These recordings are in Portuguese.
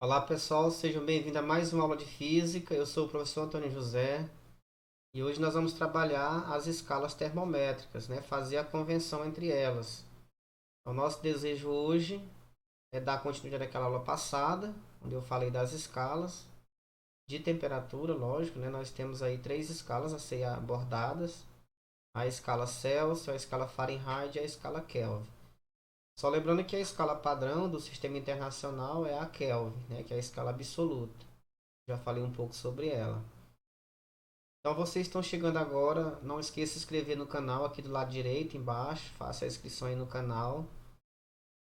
Olá pessoal, sejam bem-vindos a mais uma aula de Física. Eu sou o professor Antônio José e hoje nós vamos trabalhar as escalas termométricas, né? Fazer a convenção entre elas. O nosso desejo hoje é dar continuidade àquela aula passada, onde eu falei das escalas de temperatura, lógico, né? Nós temos aí três escalas a ser abordadas: a escala Celsius, a escala Fahrenheit e a escala Kelvin. Só lembrando que a escala padrão do Sistema Internacional é a Kelvin, né? Que é a escala absoluta. Já falei um pouco sobre ela. Então vocês estão chegando agora, não esqueça de se inscrever no canal aqui do lado direito, embaixo, faça a inscrição aí no canal,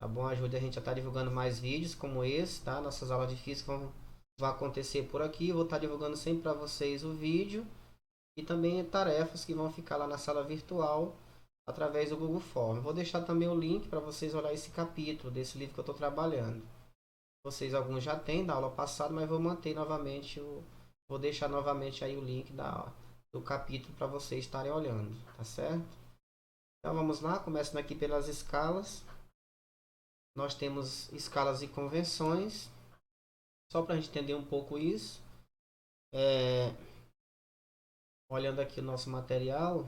tá bom? Ajude a gente a estar divulgando mais vídeos como esse, tá? Nossas aulas de física vão acontecer por aqui, eu vou estar divulgando sempre para vocês o vídeo e também tarefas que vão ficar lá na sala virtual através do Google Form. Vou deixar também o link para vocês olhar esse capítulo desse livro que eu estou trabalhando. Vocês alguns já têm da aula passada, mas vou manter novamente vou deixar novamente aí o link do capítulo para vocês estarem olhando, tá certo? Então vamos lá, começando aqui pelas escalas. Nós temos escalas e convenções. Só para a gente entender um pouco isso, é, olhando aqui o nosso material.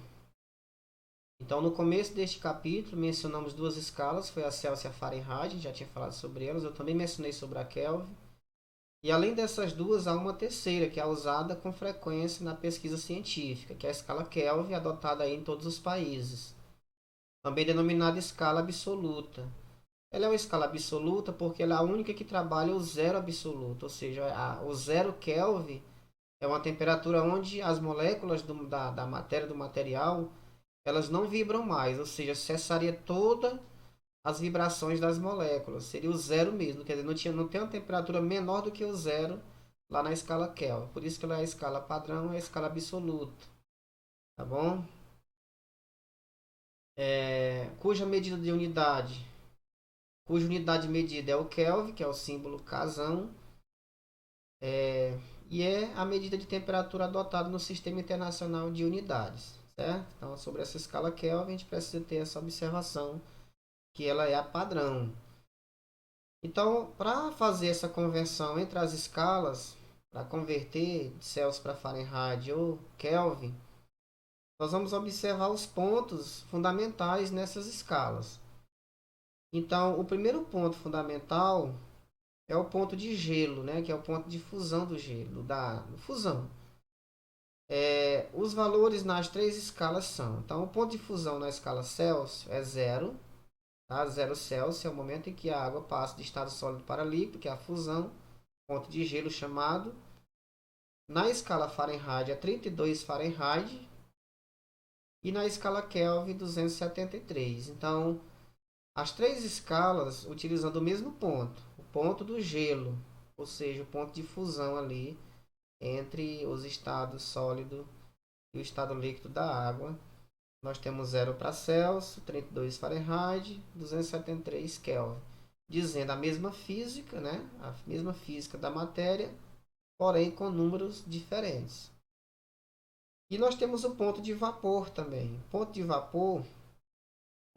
Então no começo deste capítulo mencionamos duas escalas, foi a Celsius e a Fahrenheit, a gente já tinha falado sobre elas. Eu também mencionei sobre a Kelvin. E além dessas duas, há uma terceira, que é usada com frequência na pesquisa científica, que é a escala Kelvin, adotada aí em todos os países, também denominada escala absoluta. Ela é uma escala absoluta porque ela é a única que trabalha o zero absoluto, ou seja, o zero Kelvin é uma temperatura onde as moléculas da matéria, do material, elas não vibram mais, ou seja, cessaria toda as vibrações das moléculas. Seria o zero mesmo, quer dizer, não tem uma temperatura menor do que o zero lá na escala Kelvin. Por isso que ela é a escala padrão, é a escala absoluta, tá bom? Cuja medida de unidade, cuja unidade medida é o Kelvin, que é o símbolo Kazão, e é a medida de temperatura adotada no Sistema Internacional de Unidades, certo? Então, sobre essa escala Kelvin, a gente precisa ter essa observação que ela é a padrão. Então, para fazer essa conversão entre as escalas, para converter de Celsius para Fahrenheit ou Kelvin, nós vamos observar os pontos fundamentais nessas escalas. Então, o primeiro ponto fundamental é o ponto de gelo, né, que é o ponto de fusão do gelo, da fusão. Os valores nas três escalas são, então, o ponto de fusão na escala Celsius é zero, tá? 0 Celsius é o momento em que a água passa de estado sólido para líquido, que é a fusão, ponto de gelo chamado. Na escala Fahrenheit é 32 Fahrenheit e na escala Kelvin 273. Então, as três escalas utilizando o mesmo ponto, o ponto do gelo, ou seja, o ponto de fusão ali entre os estados sólido e o estado líquido da água. Nós temos 0 para Celsius, 32 Fahrenheit, 273 Kelvin, dizendo a mesma física, né? A mesma física da matéria, porém com números diferentes. E nós temos o ponto de vapor também. O ponto de vapor,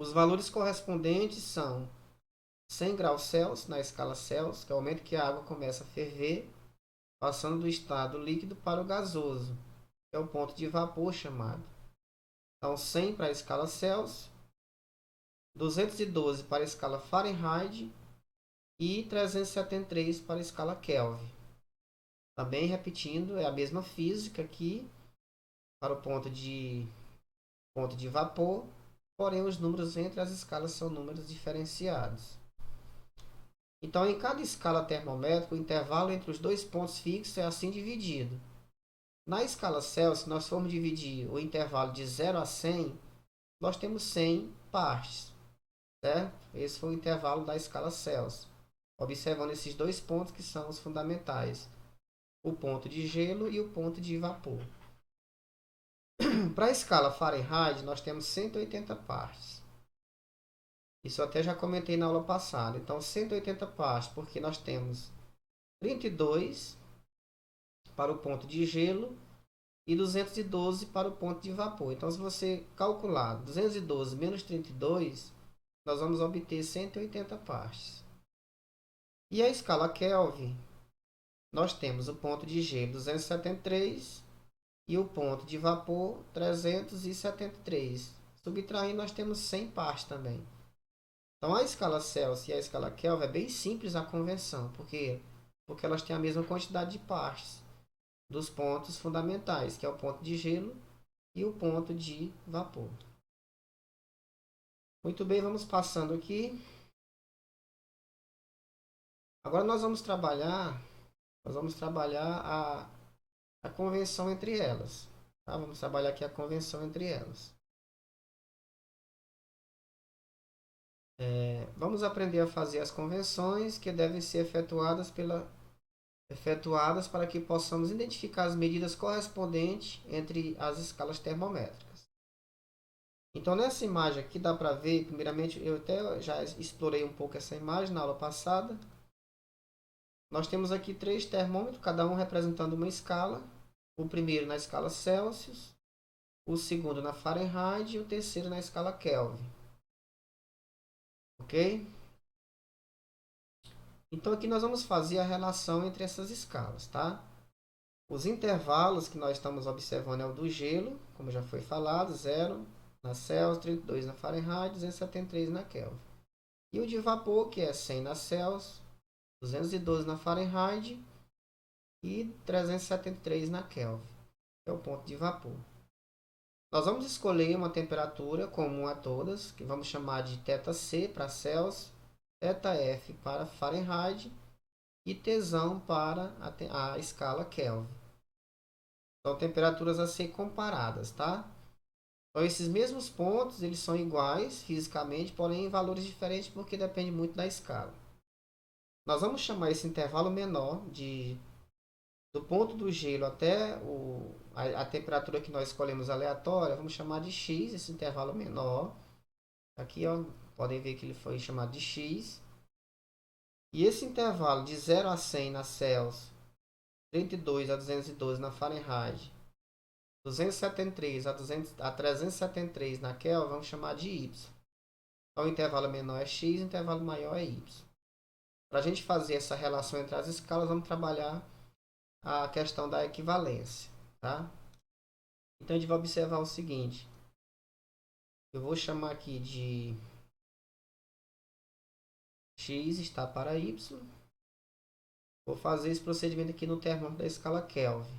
os valores correspondentes são 100 graus Celsius na escala Celsius, que é o momento que a água começa a ferver, passando do estado líquido para o gasoso, que é o ponto de vapor chamado. Então, 100 para a escala Celsius, 212 para a escala Fahrenheit e 373 para a escala Kelvin. Também repetindo, é a mesma física aqui para o ponto de vapor, porém os números entre as escalas são números diferenciados. Então, em cada escala termométrica, o intervalo entre os dois pontos fixos é assim dividido. Na escala Celsius, se nós formos dividir o intervalo de 0 a 100, nós temos 100 partes, certo? Esse foi o intervalo da escala Celsius. Observando esses dois pontos que são os fundamentais, o ponto de gelo e o ponto de vapor. Para a escala Fahrenheit, nós temos 180 partes. Isso eu até já comentei na aula passada. Então, 180 partes, porque nós temos 32 para o ponto de gelo e 212 para o ponto de vapor. Então, se você calcular 212 menos 32, nós vamos obter 180 partes. E a escala Kelvin? nós temos o ponto de gelo 273 e o ponto de vapor 373. Subtraindo, nós temos 100 partes também. Então, a escala Celsius e a escala Kelvin é bem simples a conversão. Por quê? Porque elas têm a mesma quantidade de partes dos pontos fundamentais, que é o ponto de gelo e o ponto de vapor. Muito bem, vamos passando aqui. Agora nós vamos trabalhar a convenção entre elas. Tá? Vamos trabalhar aqui a convenção entre elas. Vamos aprender a fazer as convenções que devem ser efetuadas para que possamos identificar as medidas correspondentes entre as escalas termométricas. Então, nessa imagem aqui dá para ver, primeiramente, eu até já explorei um pouco essa imagem na aula passada. Nós temos aqui 3 termômetros, cada um representando uma escala. O primeiro na escala Celsius, o segundo na Fahrenheit e o terceiro na escala Kelvin. Ok? Então, aqui nós vamos fazer a relação entre essas escalas, tá? Os intervalos que nós estamos observando é o do gelo, como já foi falado, 0 na Celsius, 32 na Fahrenheit, 273 na Kelvin. E o de vapor, que é 100 na Celsius, 212 na Fahrenheit e 373 na Kelvin. É o ponto de vapor. Nós vamos escolher uma temperatura comum a todas, que vamos chamar de θC para Celsius, θF para Fahrenheit e Tsão para a escala Kelvin. São temperaturas a ser comparadas, tá? Então, esses mesmos pontos, eles são iguais fisicamente, porém em valores diferentes, porque depende muito da escala. Nós vamos chamar esse intervalo menor do ponto do gelo até a temperatura que nós escolhemos aleatória, vamos chamar de x, esse intervalo menor. Aqui, ó, podem ver que ele foi chamado de x. E esse intervalo de 0 a 100 na Celsius, 32 a 212 na Fahrenheit, 273 a 373 na Kelvin, vamos chamar de y. Então, o intervalo menor é x, o intervalo maior é y. Para a gente fazer essa relação entre as escalas, vamos trabalhar a questão da equivalência. Tá? Então, a gente vai observar o seguinte. Eu vou chamar aqui de x está para y. Vou fazer esse procedimento aqui no termômetro da escala Kelvin.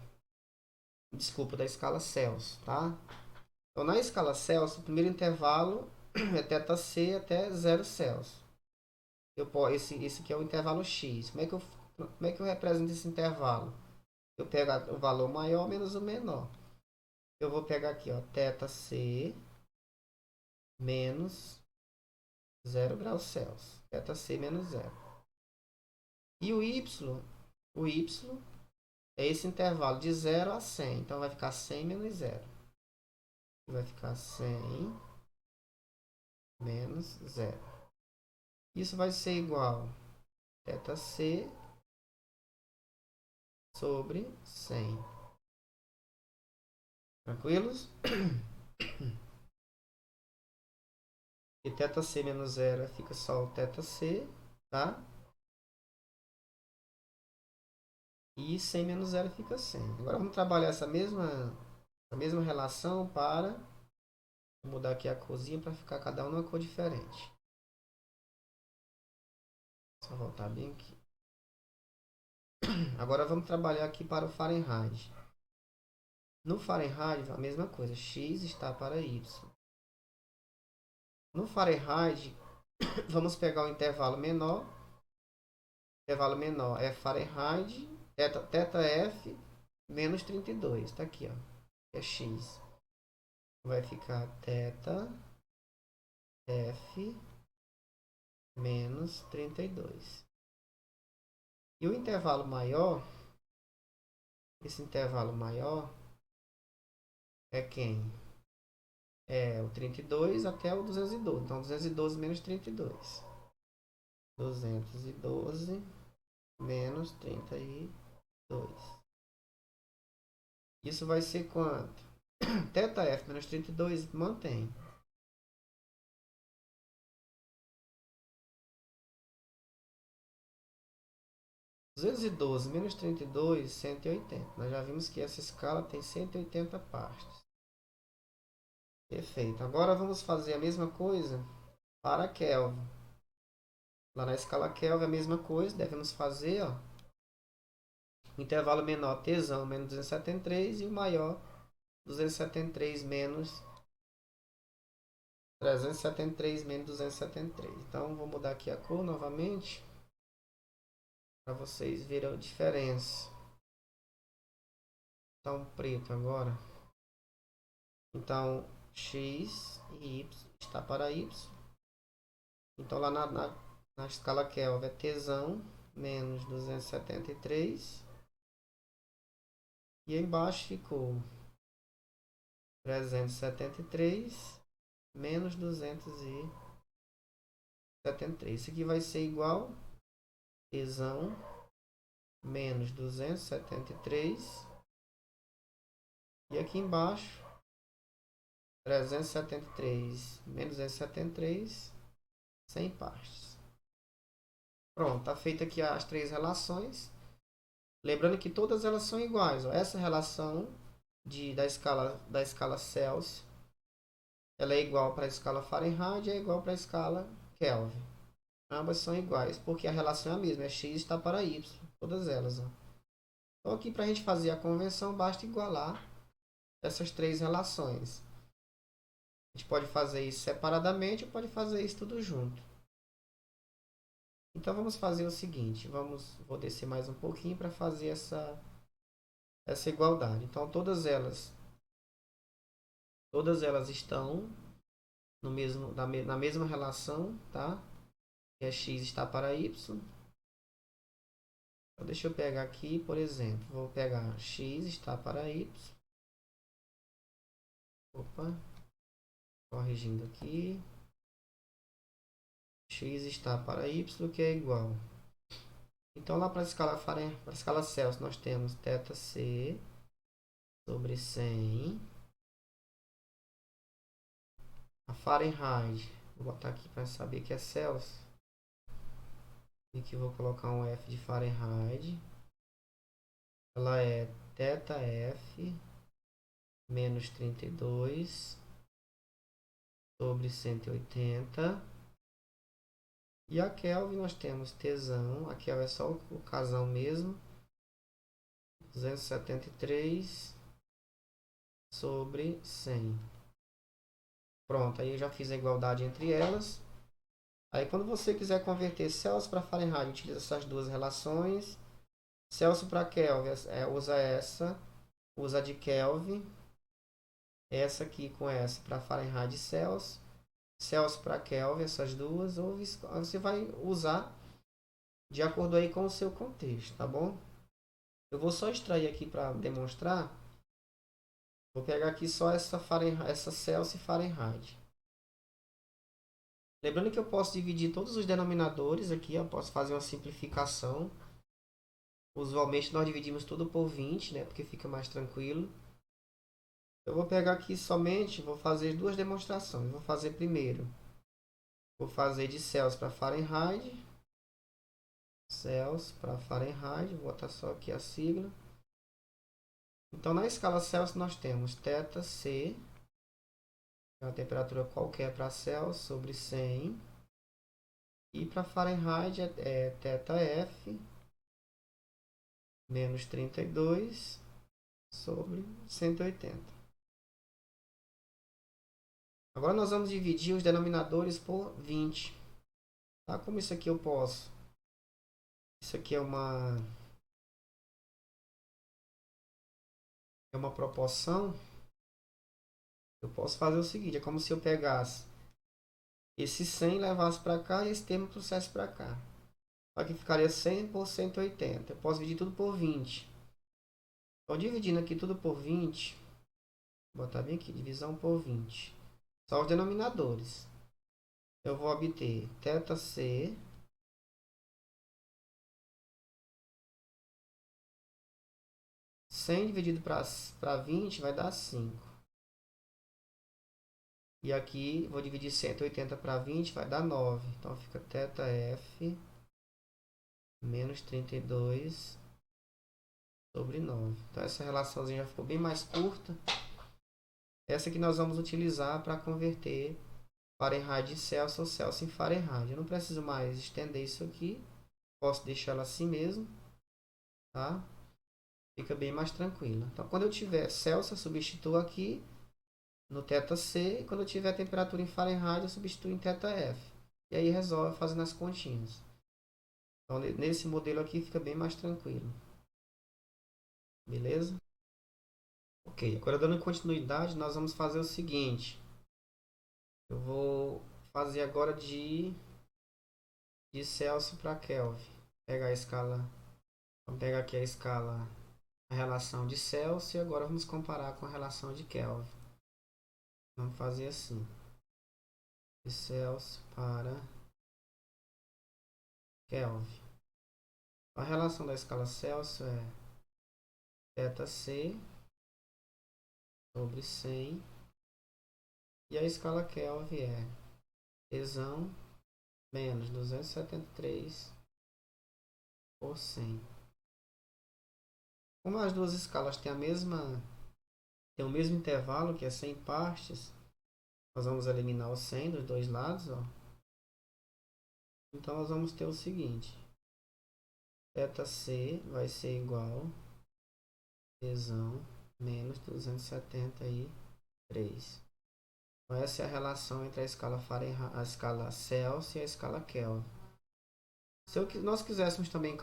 Desculpa, da escala Celsius, tá? Então, na escala Celsius, o primeiro intervalo é θC até 0 Celsius. Esse aqui é o intervalo x. Como é que eu represento esse intervalo? Eu pego o valor maior menos o menor. Eu vou pegar aqui, ó, θC menos 0 graus Celsius. θC menos 0. E o y é esse intervalo de 0 a 100. Então, vai ficar 100 menos 0. Vai ficar 100 menos 0. Isso vai ser igual a θC sobre 100. Tranquilos? E θC menos 0 fica só o θC, tá? E 100 menos 0 fica 100. Agora vamos trabalhar essa mesma relação para... Vou mudar aqui a corzinha para ficar cada um numa cor diferente. Só voltar bem aqui. Agora vamos trabalhar aqui para o Fahrenheit. No Fahrenheit, a mesma coisa. X está para Y. No Fahrenheit, vamos pegar o intervalo menor. O intervalo menor é Fahrenheit, θF menos 32. Está aqui, ó. É X. Vai ficar θF menos 32. E o intervalo maior, esse intervalo maior é quem? É o 32 até o 212. Então, 212 menos 32. 212 menos 32. Isso vai ser quanto? θF menos 32 mantém. 212 menos 32, 180. Nós já vimos que essa escala tem 180 partes. Perfeito. Agora vamos fazer a mesma coisa para Kelvin. Lá na escala Kelvin a mesma coisa. Devemos fazer, ó, o intervalo menor Tsão menos 273 e o maior 273 menos 373 menos 273. Então vou mudar aqui a cor novamente para vocês verem a diferença. Então preto agora. Então x e y está para y. Então lá na escala Kelvin é Tsão menos 273. E embaixo ficou 373 menos 273. Isso aqui vai ser igual Tsão menos 273. E aqui embaixo 373 menos 273, 100 partes. Pronto, está feita aqui as três relações. Lembrando que todas elas são iguais. Ó. Essa relação da escala Celsius, ela é igual para a escala Fahrenheit e é igual para a escala Kelvin. Ambas são iguais, porque a relação é a mesma, é x está para y, todas elas. Ó. Então aqui para a gente fazer a conversão, basta igualar essas três relações. A gente pode fazer isso separadamente ou pode fazer isso tudo junto. Então vamos fazer o seguinte, vou descer mais um pouquinho para fazer essa igualdade. Então todas elas estão na mesma relação, tá? Que é x está para y. Então, deixa eu pegar aqui, por exemplo, vou pegar x está para y. Opa, corrigindo aqui. X está para y, que é igual. Então, lá para a escala Celsius, nós temos θc sobre 100. A Fahrenheit, vou botar aqui para saber que é Celsius. E aqui vou colocar um F de Fahrenheit. Ela é θf menos 32 sobre 180. E a Kelvin nós temos Tsão, a Kelvin é só o casão mesmo, 273 sobre 100. Pronto, aí eu já fiz a igualdade entre elas. Aí quando você quiser converter Celsius para Fahrenheit, utiliza essas duas relações. Celsius para Kelvin, usa a de Kelvin. Essa aqui com essa para Fahrenheit e Celsius. Celsius para Kelvin, essas duas. Ou você vai usar de acordo aí com o seu contexto, tá bom? Eu vou só extrair aqui para demonstrar. Vou pegar aqui só essa Celsius e Fahrenheit. Lembrando que eu posso dividir todos os denominadores aqui, eu posso fazer uma simplificação. Usualmente nós dividimos tudo por 20, né, porque fica mais tranquilo. Eu vou pegar aqui somente, vou fazer duas demonstrações. Vou fazer primeiro, vou fazer de Celsius para Fahrenheit. Celsius para Fahrenheit, vou botar só aqui a sigla. Então na escala Celsius nós temos θc, que é uma temperatura qualquer para Celsius, sobre 100. E para Fahrenheit é θf menos 32 sobre 180. Agora nós vamos dividir os denominadores por 20. Tá? Como isso aqui eu posso? Isso aqui é uma proporção. Eu posso fazer o seguinte, é como se eu pegasse esse 100 e levasse para cá e esse termo trouxesse para cá. Aqui ficaria 100 por 180. Eu posso dividir tudo por 20. Então, dividindo aqui tudo por 20, vou botar bem aqui, divisão por 20. Só os denominadores. Eu vou obter θc dividido para 20 vai dar 5. E aqui vou dividir 180 para 20 vai dar 9. Então fica θf menos 32 sobre 9. Então essa relaçãozinha já ficou bem mais curta. Essa que nós vamos utilizar para converter Fahrenheit em Celsius ou Celsius em Fahrenheit. Eu não preciso mais estender isso aqui. Posso deixar ela assim mesmo, tá? Fica bem mais tranquila. Então quando eu tiver Celsius, eu substituo aqui no θc. E quando eu tiver temperatura em Fahrenheit, eu substituo em θf. E aí resolve fazendo as continhas. Então nesse modelo aqui fica bem mais tranquilo. Beleza? Ok, agora dando continuidade, nós vamos fazer o seguinte. Eu vou fazer agora de Celsius para Kelvin. Pegar a escala, vamos pegar aqui a escala, a relação de Celsius e agora vamos comparar com a relação de Kelvin. Vamos fazer assim. De Celsius para Kelvin. A relação da escala Celsius é θc sobre 100 e a escala Kelvin é tesão menos 273 por 100. Como as duas escalas têm tem o mesmo intervalo, que é 100 partes, nós vamos eliminar o 100 dos dois lados, ó. Então nós vamos ter o seguinte: θc vai ser igual a tesão menos 273. Então essa é a relação entre a escala Fahrenheit, a escala Celsius e a escala Kelvin. Nós quiséssemos também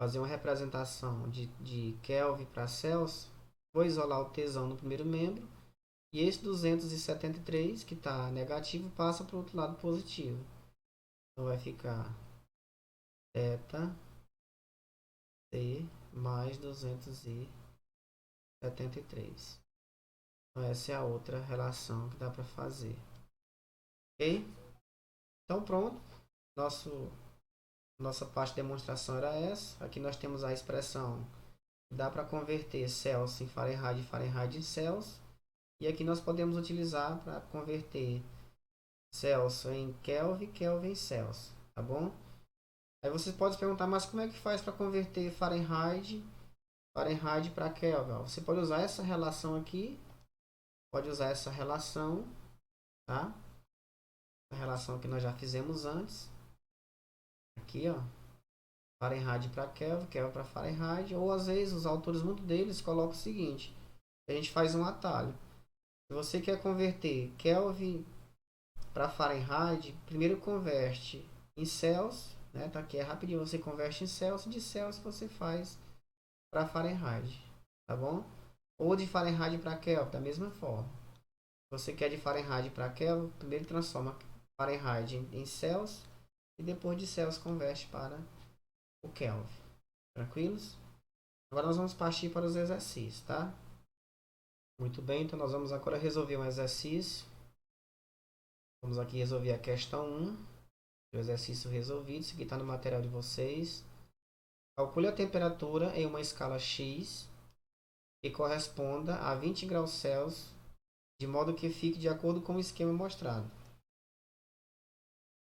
fazer uma representação de Kelvin para Celsius, vou isolar o tesão no primeiro membro e esse 273 que está negativo passa para o outro lado positivo. Então vai ficar θc mais 273. Então essa é a outra relação que dá para fazer. Ok? Então pronto. Nossa parte de demonstração era essa. Aqui nós temos a expressão que dá para converter Celsius em Fahrenheit e Fahrenheit em Celsius. E aqui nós podemos utilizar para converter Celsius em Kelvin, Kelvin em Celsius. Tá bom? Aí você pode se perguntar, mas como é que faz para converter Fahrenheit para Kelvin? Você pode usar essa relação aqui. Pode usar essa relação. Tá? A relação que nós já fizemos antes. Aqui, ó. Fahrenheit para Kelvin, Kelvin para Fahrenheit, ou às vezes os autores, muito deles, colocam o seguinte: a gente faz um atalho. Se você quer converter Kelvin para Fahrenheit, primeiro converte em Celsius, né? Tá aqui é rapidinho, você converte em Celsius, de Celsius você faz para Fahrenheit, tá bom? Ou de Fahrenheit para Kelvin, da mesma forma. Se você quer de Fahrenheit para Kelvin, primeiro transforma Fahrenheit em Celsius e depois de Celsius converte para o Kelvin. Tranquilos? Agora nós vamos partir para os exercícios, tá? Muito bem, então nós vamos agora resolver um exercício. Vamos aqui resolver a questão 1. O exercício resolvido, isso aqui está no material de vocês. Calcule a temperatura em uma escala X que corresponda a 20 graus Celsius, de modo que fique de acordo com o esquema mostrado.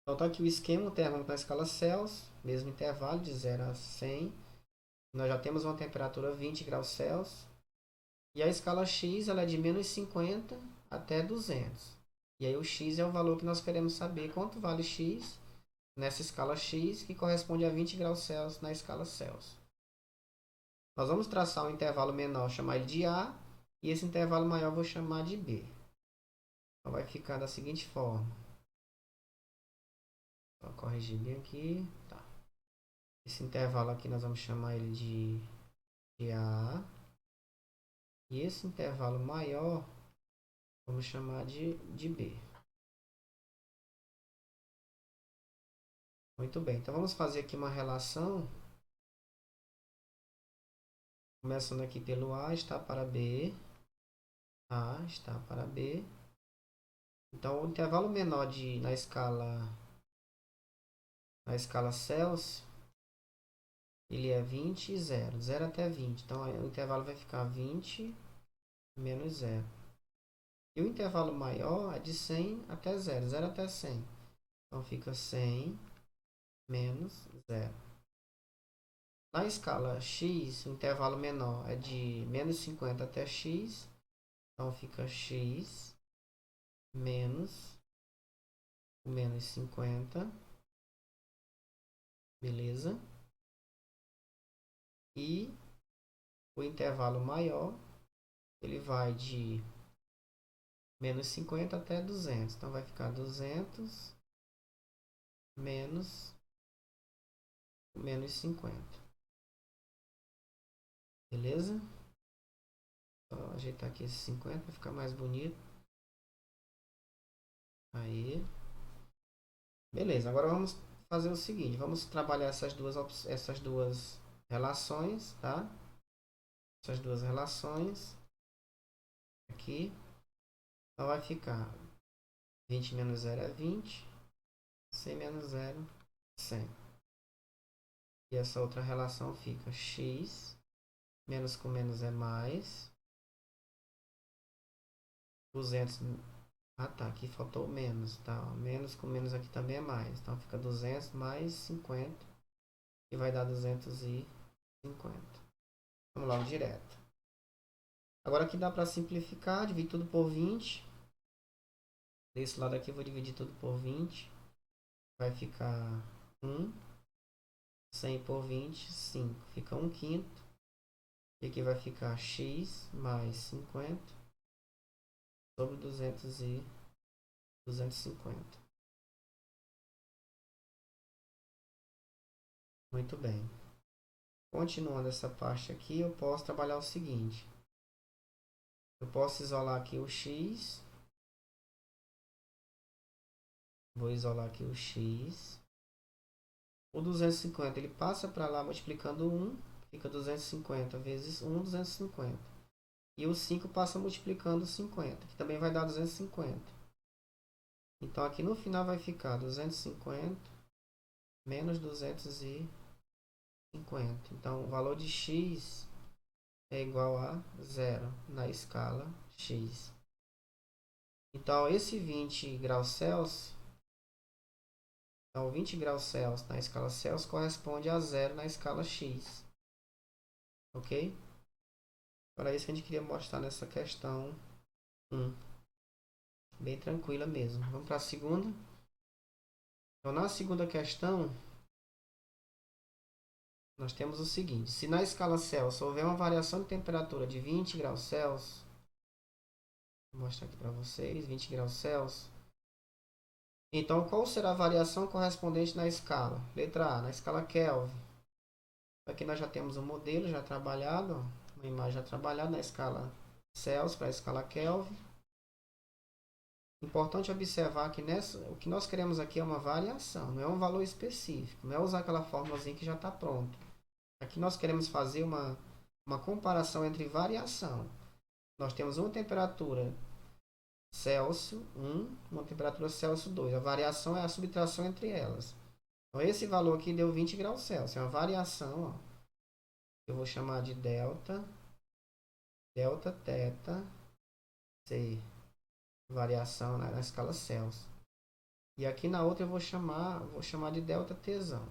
Então está aqui o esquema, o termômetro na escala Celsius, mesmo intervalo de 0 a 100. Nós já temos uma temperatura 20 graus Celsius. E a escala X ela é de menos 50 até 200. E aí o X é o valor que nós queremos saber quanto vale X nessa escala X, que corresponde a 20 graus Celsius na escala Celsius. Nós vamos traçar um intervalo menor, chamar ele de A, e esse intervalo maior eu vou chamar de B. Então vai ficar da seguinte forma. Vou corrigir bem aqui. Tá. Esse intervalo aqui nós vamos chamar ele de A. E esse intervalo maior vamos chamar de B. Muito bem, então vamos fazer aqui uma relação. Começando aqui pelo A está para B. A está para B. Então o intervalo menor na escala Celsius, ele é 20 e 0. 0 até 20. Então o intervalo vai ficar 20 menos 0. E o intervalo maior é de 100 até 0, 0 até 100. Então fica 100 menos 0. Na escala x, o intervalo menor é de menos 50 até x. Então fica x menos o menos 50. Beleza? E o intervalo maior, ele vai de menos 50 até 200. Então vai ficar 200 menos o menos 50. Beleza? Vou ajeitar aqui esse 50 para ficar mais bonito. Aí. Beleza, agora vamos fazer o seguinte. Vamos trabalhar essas duas relações, tá? Essas duas relações aqui. Então vai ficar 20 menos 0 é 20. 100 menos 0, 100. E essa outra relação fica x, menos com menos é mais. 200. Ah, tá. Aqui faltou menos, tá? Menos com menos aqui também é mais. Então fica 200 mais 50, que vai dar 250. Vamos logo direto. Agora aqui dá para simplificar, dividir tudo por 20. Desse lado aqui eu vou dividir tudo por 20. Vai ficar 1. 100 por 20, 5. Fica 1 quinto. E aqui vai ficar x mais 50 sobre 250. Muito bem. Continuando essa parte aqui, eu posso trabalhar o seguinte. Eu posso isolar aqui o x. Vou isolar aqui o x. O 250 ele passa para lá multiplicando 1. Fica 250 vezes 1, 250. E o 5 passa multiplicando 50, que também vai dar 250. Então aqui no final vai ficar 250 menos 250. Então o valor de x é igual a 0 na escala x. Então esse 20 graus Celsius, então 20 graus Celsius na escala Celsius corresponde a 0 na escala x. Ok? Para isso que a gente queria mostrar nessa questão 1. Bem tranquila mesmo. Vamos para a segunda. Então na segunda questão, nós temos o seguinte. Se na escala Celsius houver uma variação de temperatura de 20 graus Celsius, vou mostrar aqui para vocês, 20 graus Celsius. Então, qual será a variação correspondente na escala? Letra A, na escala Kelvin. Aqui nós já temos um modelo já trabalhado, uma imagem já trabalhada na escala Celsius para a escala Kelvin. Importante observar que o que nós queremos aqui é uma variação, não é um valor específico, não é usar aquela fórmulazinha que já está pronto. Aqui nós queremos fazer uma comparação entre variação. Nós temos uma temperatura Celsius 1, uma temperatura Celsius 2. A variação é a subtração entre elas. Então, esse valor aqui deu 20 graus Celsius. É uma variação, ó. Eu vou chamar de delta θ, C. Variação na escala Celsius. E aqui na outra eu vou chamar de delta Tzão.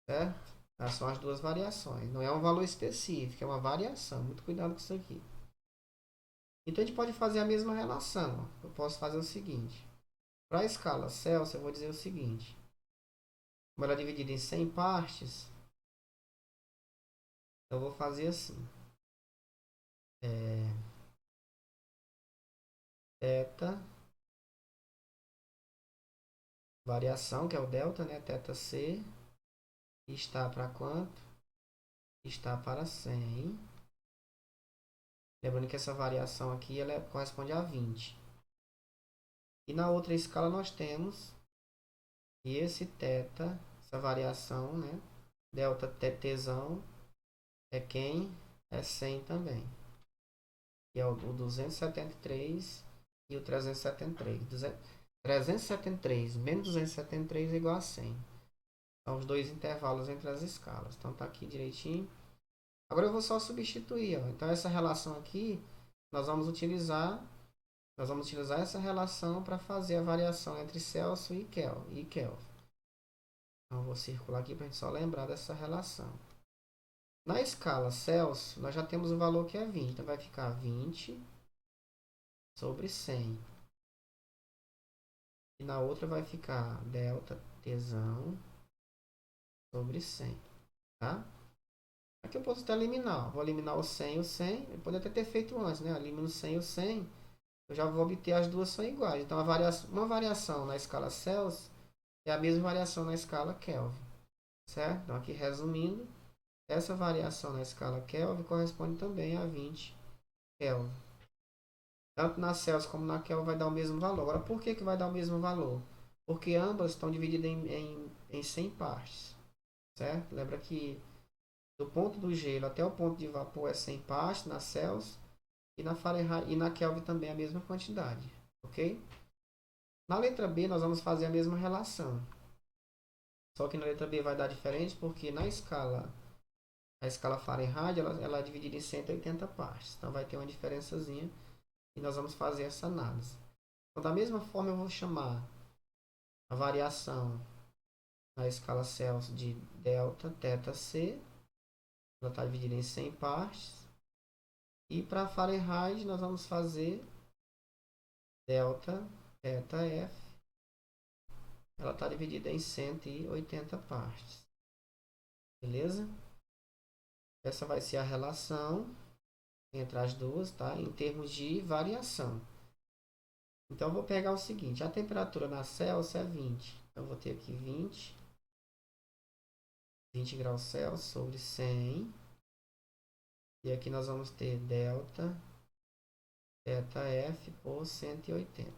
Certo? Essas são as duas variações. Não é um valor específico, é uma variação. Muito cuidado com isso aqui. Então a gente pode fazer a mesma relação. Eu posso fazer o seguinte. Para a escala Celsius, eu vou dizer o seguinte. Como ela é dividida em 100 partes, eu vou fazer assim. Θ, variação, que é o delta, né? θc, está para quanto? Está para 100. Lembrando que essa variação aqui ela corresponde a 20. E na outra escala nós temos que esse θ, essa variação, né? Delta Tzão é quem? É 100 também. Que é o 273 e o 373. 373 menos 273 é igual a 100. São os dois intervalos entre as escalas. Então tá aqui direitinho. Agora eu vou só substituir. Ó. Então essa relação aqui nós vamos utilizar Nós vamos utilizar essa relação para fazer a variação entre Celsius e Kelvin. Então, eu vou circular aqui para a gente só lembrar dessa relação. Na escala Celsius, nós já temos o valor que é 20. Então, vai ficar 20 sobre 100. E na outra vai ficar delta Tsão sobre 100. Tá? Aqui eu posso até eliminar. Vou eliminar o 100 e o 100. Eu poderia até ter feito antes, né? Elimino o 100 e o 100. Eu já vou obter as duas são iguais. Então, uma variação na escala Celsius é a mesma variação na escala Kelvin. Certo? Então, aqui resumindo, essa variação na escala Kelvin corresponde também a 20 Kelvin. Tanto na Celsius como na Kelvin vai dar o mesmo valor. Agora, por que vai dar o mesmo valor? Porque ambas estão divididas em 100 partes. Certo? Lembra que do ponto do gelo até o ponto de vapor é 100 partes na Celsius. E na Fahrenheit e na Kelvin também é a mesma quantidade. Ok? Na letra B nós vamos fazer a mesma relação. Só que na letra B vai dar diferente porque a escala Fahrenheit ela é dividida em 180 partes. Então vai ter uma diferençazinha e nós vamos fazer essa análise. Então, da mesma forma eu vou chamar a variação na escala Celsius de delta θ C. Ela está dividida em 100 partes. E para Fahrenheit nós vamos fazer delta θ F. Ela está dividida em 180 partes. Beleza? Essa vai ser a relação entre as duas, tá? Em termos de variação. Então, eu vou pegar o seguinte. A temperatura na Celsius é 20. Então, eu vou ter aqui 20 graus Celsius sobre 100. E aqui nós vamos ter delta θ F por 180.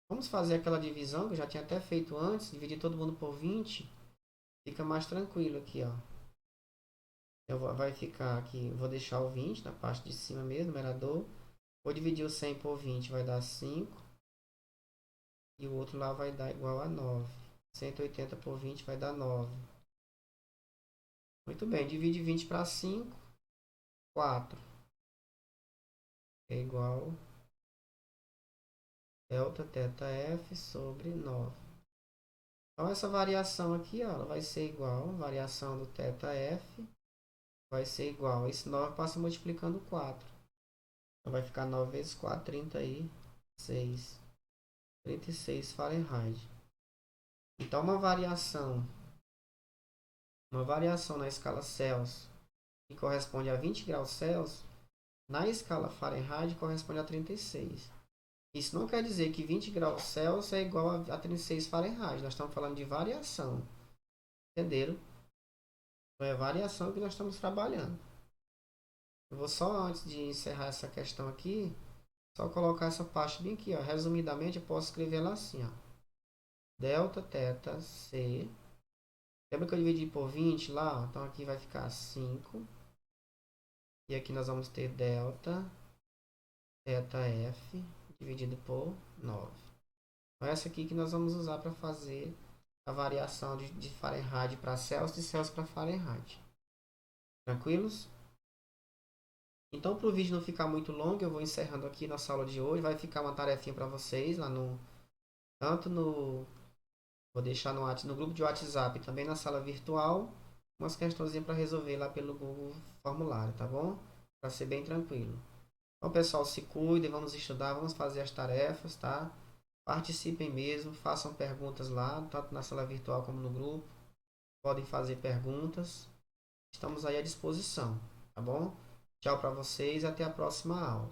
Vamos fazer aquela divisão que eu já tinha até feito antes. Dividir todo mundo por 20. Fica mais tranquilo aqui, ó. Vai ficar aqui, vou deixar o 20 na parte de cima mesmo, numerador. Vou dividir o 100 por 20, vai dar 5. E o outro lá vai dar igual a 9. 180 por 20 vai dar 9. Muito bem, divide 20 para 5. 4. É igual delta θ F sobre 9. Então, essa variação aqui, ó, ela vai ser igual, variação do θ F vai ser igual. Esse 9 passa multiplicando 4. Então, vai ficar 9 vezes 4, 36. 36 Fahrenheit. Então, uma variação na escala Celsius que corresponde a 20 graus Celsius, na escala Fahrenheit corresponde a 36. Isso não quer dizer que 20 graus Celsius é igual a 36 Fahrenheit. Nós estamos falando de variação. Entenderam? Então, é variação que nós estamos trabalhando. Eu vou só, antes de encerrar essa questão aqui, só colocar essa parte bem aqui, ó. Resumidamente, eu posso escrever ela assim, ó. Delta θ C. Lembra que eu dividi por 20 lá? Então, aqui vai ficar 5. E aqui nós vamos ter delta θ F dividido por 9. Então, essa aqui que nós vamos usar para fazer a variação de Fahrenheit para Celsius e Celsius para Fahrenheit. Tranquilos? Então, para o vídeo não ficar muito longo, eu vou encerrando aqui nossa aula de hoje. Vai ficar uma tarefinha para vocês lá vou deixar no grupo de WhatsApp e também na sala virtual, umas questõezinhas para resolver lá pelo Google Formulário, tá bom? Para ser bem tranquilo. Então, pessoal, se cuidem, vamos estudar, vamos fazer as tarefas, tá? Participem mesmo, façam perguntas lá, tanto na sala virtual como no grupo. Podem fazer perguntas. Estamos aí à disposição, tá bom? Tchau para vocês e até a próxima aula.